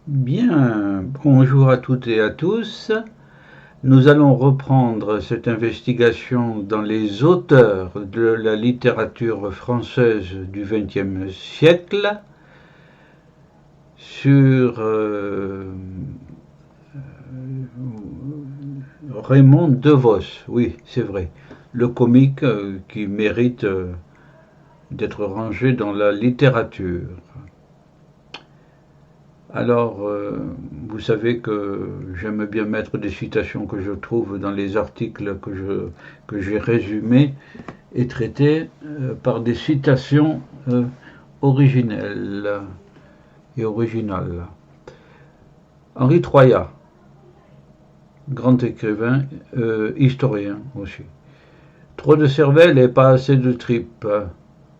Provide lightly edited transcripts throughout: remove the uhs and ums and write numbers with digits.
Bien, bonjour à toutes et à tous. Nous allons reprendre cette investigation dans les auteurs de la littérature française du XXe siècle sur Raymond DeVos. Oui, c'est vrai. Le comique qui mérite d'être rangé dans la littérature. Alors, vous savez que j'aime bien mettre des citations que je trouve dans les articles que j'ai résumés et traités par des citations originelles et originales. Henri Troyat, grand écrivain, historien aussi. Trop de cervelle et pas assez de tripes.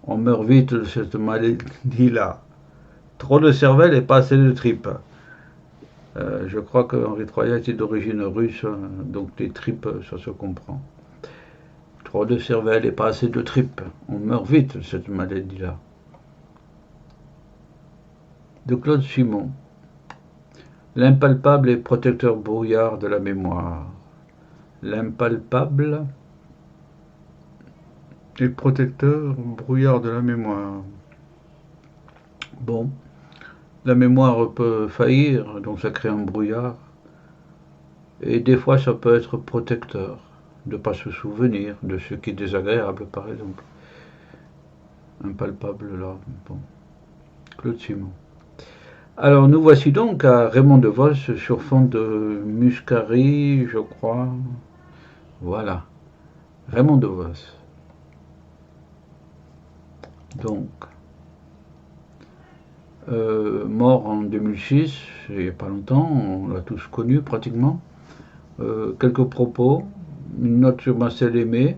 On meurt vite de cette maladie-là. Trop de cervelle et pas assez de tripes. Je crois que Henri Troyat était d'origine russe, donc les tripes, ça se comprend. Trop de cervelle et pas assez de tripes. On meurt vite de cette maladie-là. De Claude Simon. L'impalpable et protecteur brouillard de la mémoire. L'impalpable et protecteur brouillard de la mémoire. Bon, la mémoire peut faillir, donc ça crée un brouillard. Et des fois, ça peut être protecteur, de ne pas se souvenir de ce qui est désagréable, par exemple. Impalpable, là, bon. Claude Simon. Alors, nous voici donc à Raymond DeVos sur fond de Muscari, je crois. Voilà, Raymond DeVos. Donc, mort en 2006, il n'y a pas longtemps, on l'a tous connu pratiquement. Quelques propos, une note sur Marcel Aimé,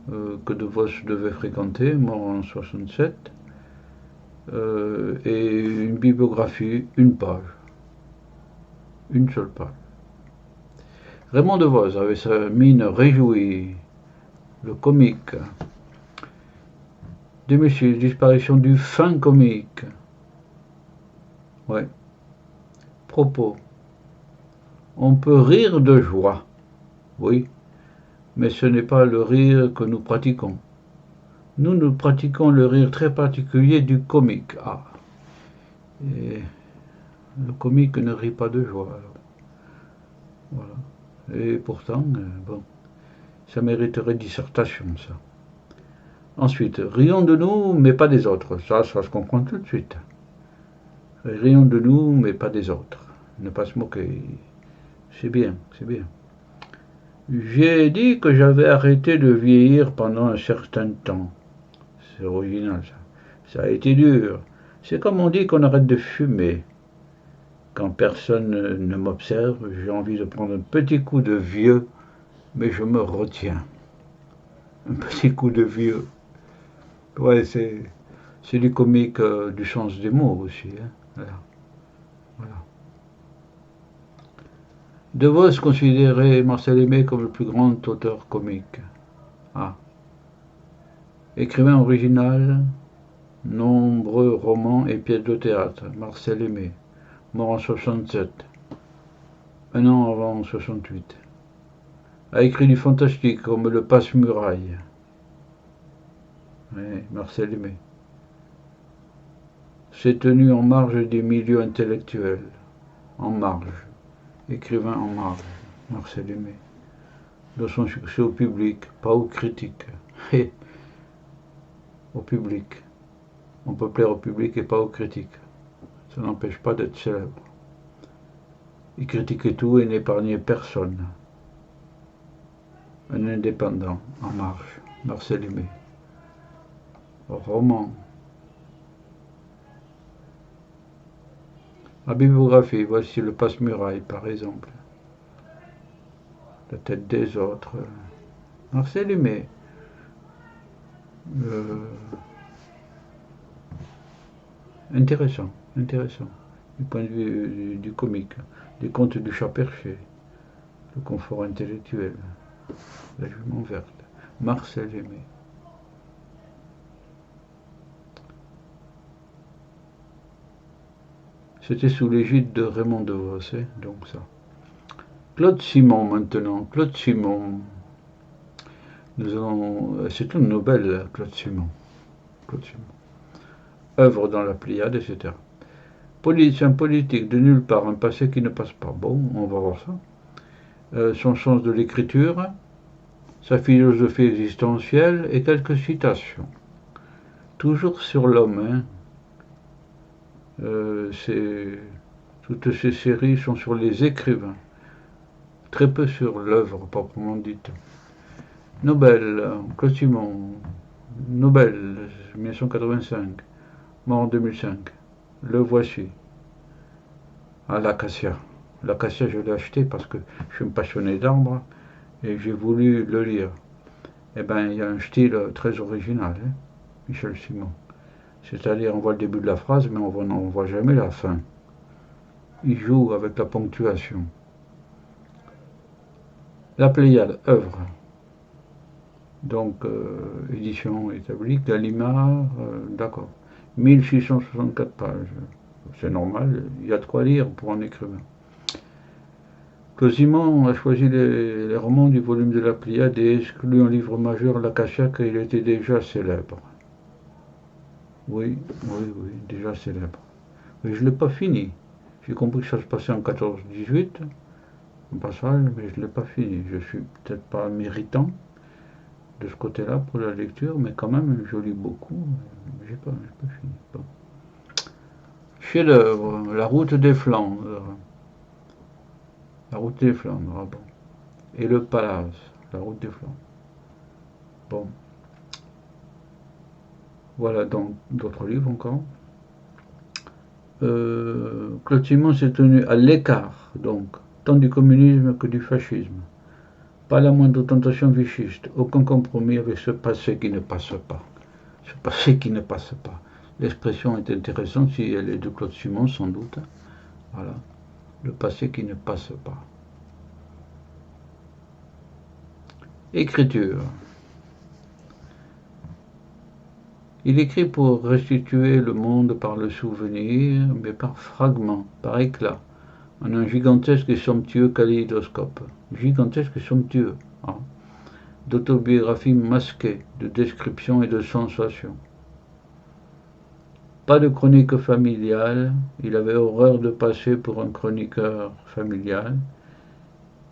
que DeVos devait fréquenter, mort en 67, et une bibliographie, une page, une seule page. Raymond DeVos avait sa mine réjouie, le comique. 2006, disparition du fin comique. Ouais. Propos. On peut rire de joie, oui, mais ce n'est pas le rire que nous pratiquons. Nous pratiquons le rire très particulier du comique. Ah, et le comique ne rit pas de joie. Alors. Voilà. Et pourtant, bon, ça mériterait dissertation, ça. Ensuite, rions de nous, mais pas des autres. Ça se comprend tout de suite. Rions de nous, mais pas des autres. Ne pas se moquer. C'est bien, c'est bien. J'ai dit que j'avais arrêté de vieillir pendant un certain temps. C'est original, ça. Ça a été dur. C'est comme on dit qu'on arrête de fumer. Quand personne ne m'observe, j'ai envie de prendre un petit coup de vieux, mais je me retiens. Un petit coup de vieux. Ouais, c'est du comique, du sens des mots aussi. Hein. Voilà, voilà. De Vos considérait Marcel Aimé comme le plus grand auteur comique. Ah. Écrivain original, nombreux romans et pièces de théâtre. Marcel Aimé, mort en 67, un an avant 68. A écrit du fantastique comme Le Passe-Muraille. Oui, Marcel Aimé. S'est tenu en marge des milieux intellectuels. En marge. Écrivain en marge. Marcel Aimé. De son succès au public, pas aux critiques. Au public. On peut plaire au public et pas aux critiques. Ça n'empêche pas d'être célèbre. Il critiquait tout et n'épargnait personne. Un indépendant, en marche. Marcel Aimé. Roman. La bibliographie, voici Le Passe-Muraille, par exemple. La tête des autres. Marcel Aimé. Euh, intéressant, intéressant. Du point de vue du comique. Les contes du chat perché. Le confort intellectuel. La jument verte. Marcel Aimé. C'était sous l'égide de Raymond DeVos, donc ça. Claude Simon maintenant. Claude Simon. C'est une Nobel, Claude Simon. Claude Simon. Œuvre dans la Pléiade, etc. Politicien politique de nulle part, un passé qui ne passe pas. Bon, on va voir ça. Son sens de l'écriture, sa philosophie existentielle et quelques citations. Toujours sur l'homme. Toutes ces séries sont sur les écrivains. Très peu sur l'œuvre proprement dite. Nobel, Claude Simon, Nobel, 1985, mort en 2005. Le voici. À l'Acacia. L'Acacia, je l'ai acheté parce que je suis un passionné d'arbres et j'ai voulu le lire. Eh bien, il y a un style très original, Michel Simon. C'est-à-dire, on voit le début de la phrase, mais on n'en voit jamais la fin. Il joue avec la ponctuation. La Pléiade, œuvre. Donc, édition établie, Gallimard, d'accord. 1664 pages. C'est normal, il y a de quoi lire pour un écrivain. Simon a choisi les romans du volume de la Pléiade et exclut un livre majeur, l'Acacia, car il était déjà célèbre. Oui, déjà célèbre. Mais je ne l'ai pas fini. J'ai compris que ça se passait en 14-18, un passage, mais je ne l'ai pas fini. Je suis peut-être pas méritant de ce côté-là pour la lecture, mais quand même, je lis beaucoup. J'ai pas fini. Bon. Chef-d'œuvre, La route des Flandres. La route des Flandres, ah bon. Et le Palace, La route des Flandres. Bon. Voilà donc d'autres livres encore. Claude Simon s'est tenu à l'écart, donc, tant du communisme que du fascisme. Pas la moindre tentation vichiste, aucun compromis avec ce passé qui ne passe pas. Ce passé qui ne passe pas. L'expression est intéressante, si elle est de Claude Simon, sans doute. Voilà. Le passé qui ne passe pas. Écriture. Il écrit pour restituer le monde par le souvenir, mais par fragments, par éclats, en un gigantesque et somptueux kaléidoscope. Gigantesque et somptueux. Hein, d'autobiographie masquée, de description et de sensation. Pas de chronique familiale, il avait horreur de passer pour un chroniqueur familial.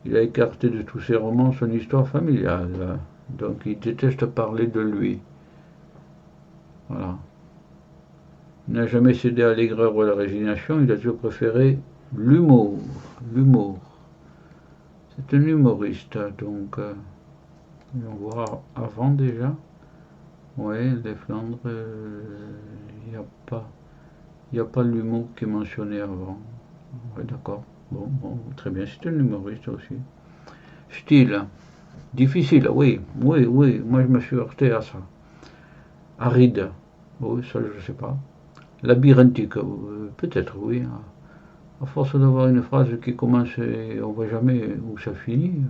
Il a écarté de tous ses romans son histoire familiale, donc il déteste parler de lui. Voilà. Il n'a jamais cédé à l'aigreur ou à la résignation, il a toujours préféré l'humour. L'humour. C'est un humoriste, donc on voit avant déjà. Oui, les Flandres, il n'y a pas l'humour qui est mentionné avant. Oui, d'accord. Bon, très bien, c'est un humoriste aussi. Style, difficile, oui, moi je me suis heurté à ça. Aride, oui, ça je ne sais pas. Labyrinthique, peut-être, oui. À force d'avoir une phrase qui commence et on ne voit jamais où ça finit,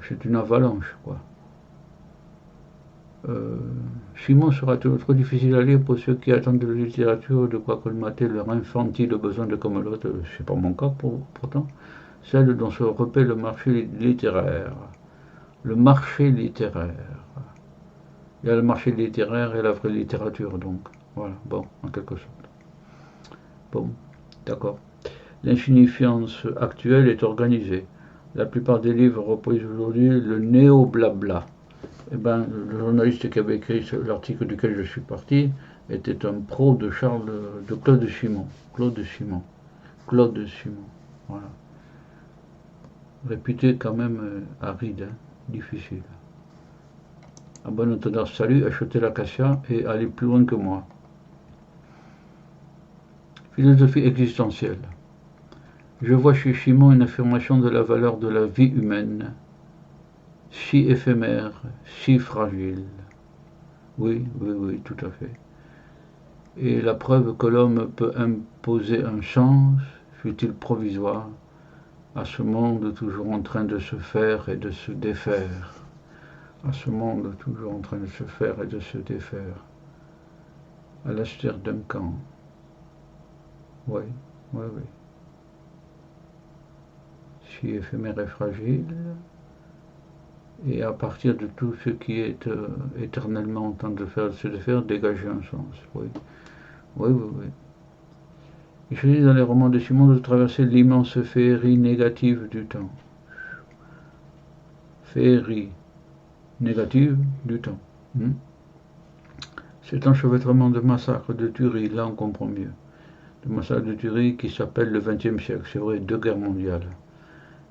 c'est une avalanche, quoi. Simon sera trop difficile à lire pour ceux qui attendent de la littérature de quoi colmater leur infantile besoin de Camelot, c'est pas mon cas pourtant, celle dont se repaît le marché littéraire. Le marché littéraire. Il y a le marché littéraire et la vraie littérature, donc. Voilà, bon, en quelque sorte. Bon, d'accord. L'insignifiance actuelle est organisée. La plupart des livres reproduisent aujourd'hui le néo-blabla. Eh ben, le journaliste qui avait écrit l'article duquel je suis parti était un pro de Claude Simon. Claude Simon. Voilà. Réputé quand même aride, difficile. À bon entendeur, salut, achetez l'Acacia et allez plus loin que moi. Philosophie existentielle. Je vois chez Simon une affirmation de la valeur de la vie humaine, si éphémère, si fragile. Oui, tout à fait. Et la preuve que l'homme peut imposer un sens, fût-il provisoire, à ce monde toujours en train de se faire et de se défaire. À ce monde toujours en train de se faire et de se défaire. Alastair Duncan. Oui, oui, oui. Si éphémère et fragile, et à partir de tout ce qui est éternellement en train de faire, se faire, dégager un sens. Oui, oui, oui, oui. Il s'agit dans les romans de Simon de traverser l'immense féerie négative du temps. Féerie négative du temps. Cet enchevêtrement de massacres, de tueries, là on comprend mieux. De massacres, de tueries qui s'appellent le XXe siècle, c'est vrai, 2 guerres mondiales.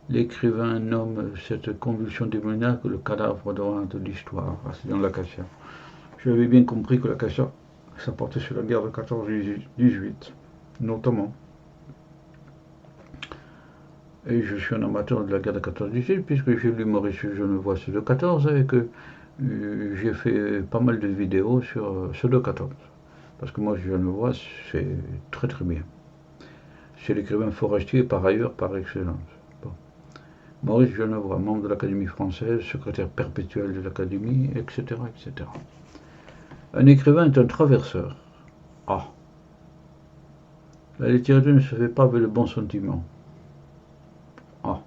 L'écrivain nomme cette convulsion démoniaque le cadavre de l'histoire. Ah, c'est dans l'Acacia. J'avais bien compris que l'Acacia, ça portait sur la guerre de 14-18, notamment. Et je suis un amateur de la guerre de 14-18, puisque j'ai lu Maurice Genevoix sur le 14 et que j'ai fait pas mal de vidéos sur le 14. Parce que moi, Genevoix, c'est très très bien. C'est l'écrivain forestier par ailleurs, par excellence. Bon. Maurice Genevoix, membre de l'Académie française, secrétaire perpétuel de l'Académie, etc., etc. Un écrivain est un traverseur. Ah, la littérature ne se fait pas avec le bon sentiment. Ah,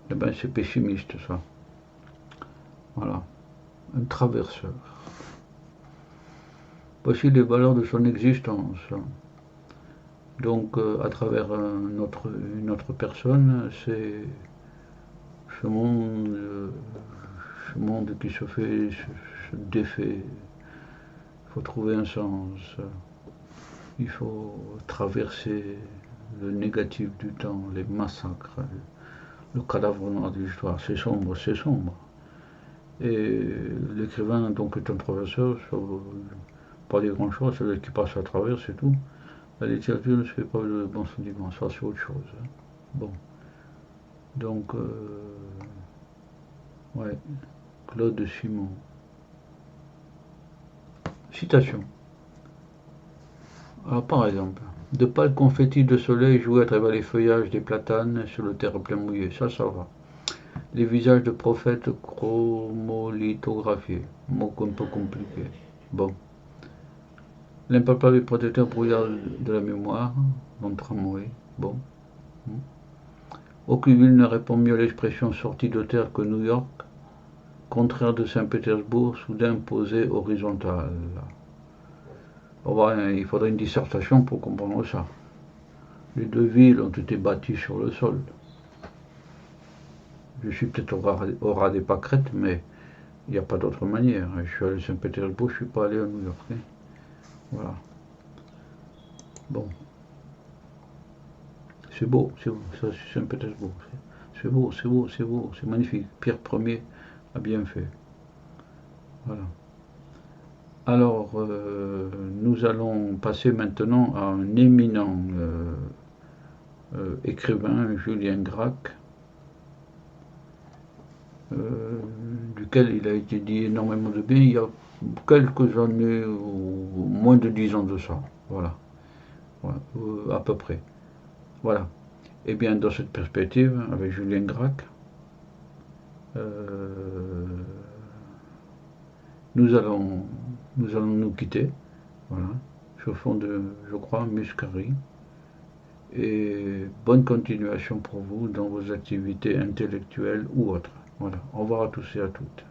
eh bien c'est pessimiste ça. Voilà, un traverseur. Voici les valeurs de son existence. Donc, à travers une autre personne, c'est ce monde, ce monde qui se fait, se défait. Il faut trouver un sens. Il faut traverser le négatif du temps, les massacres, le cadavre noir de l'histoire. C'est sombre, c'est sombre. Et l'écrivain donc est un professeur, pas des grandes choses, c'est qui passe à travers, c'est tout. La littérature ne se fait pas de bon sentiment, ça c'est autre chose. Bon, donc, ouais, Claude Simon. Citation. Alors, par exemple, de pâles confettis de soleil jouaient à travers les feuillages des platanes sur le terre-plein mouillé. Ça va. Les visages de prophètes chromolithographiés. Mot un peu compliqué. Bon. L'impalpable protecteur brouillard de la mémoire. Mon tramway. Bon. Aucune ville ne répond mieux à l'expression sortie de terre que New York. Contraire de Saint-Pétersbourg, soudain posé horizontal. Il faudrait une dissertation pour comprendre ça. Les deux villes ont été bâties sur le sol. Je suis peut-être au ras des pâquerettes, mais il n'y a pas d'autre manière. Je suis allé à Saint-Pétersbourg, je ne suis pas allé à New York. Voilà. Bon. C'est beau, ça c'est Saint-Pétersbourg. C'est beau, c'est beau, c'est beau, c'est magnifique. Pierre Ier a bien fait. Voilà. Alors, nous allons passer maintenant à un éminent écrivain, Julien Gracq, duquel il a été dit énormément de bien il y a quelques années, ou moins de 10 ans de ça. Voilà, voilà à peu près. Voilà. Et bien, dans cette perspective, avec Julien Gracq, nous allons nous quitter. Voilà. Sur fond de, je crois, Muscari. Et bonne continuation pour vous dans vos activités intellectuelles ou autres. Voilà. Au revoir à tous et à toutes.